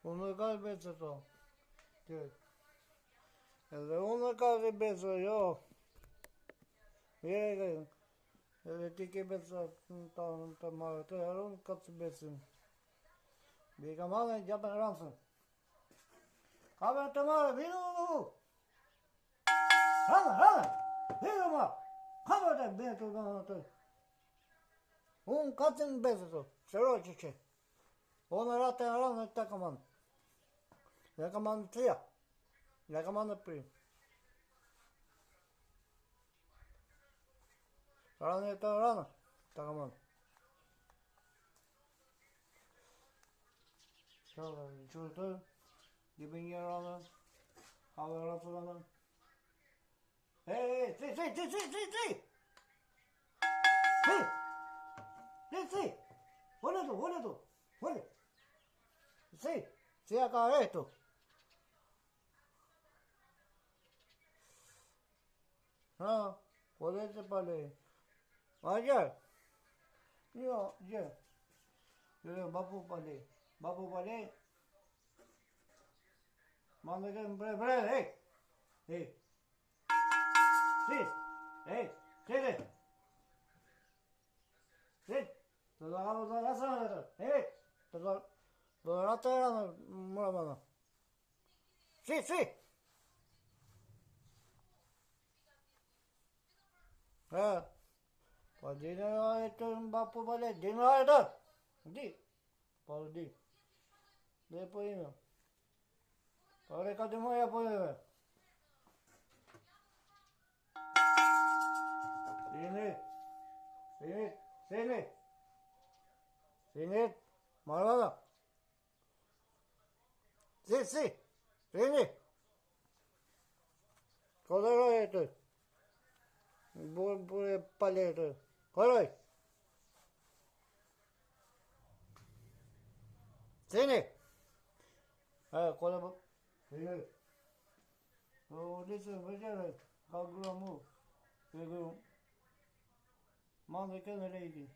Unë e ka i becë to. Edhe unë e ka i becë, jo. Edhe ti ke becë të marrë të herë, unë ka të becën. Bi ka marrë e gjapën rancën. Ka me të marrë, vidu! Rame! Vidu ma! Ka me të becë të. Unë ka të në becë të, qëroj që. Unë e ratë e ranë e të ka manë. Dhe ka manë të tria. Dhe ka manë të primë. Ranë e të ranë, të ka manë. Qërë, qërë të, gjibë një ranë, have ranë të ranë. Si! Vuole tu. Si acá esto. No, podete pale. Ayer. Yo. Bapu pale. Manda que bre. Sí. Sí. Te lo hagamos toda la semana. Lo la terra mano. Sí. Poi dire bapu pale. Di. Poi di. Depois io. Ora che devo io poi. Sini. Malvada. Sì. Sini. Cosa è tu? Pure palletto. Cosa è? Sini. Cosa? Sini. Oh, dice, vedere. Calcolamu. Manda che ne lei.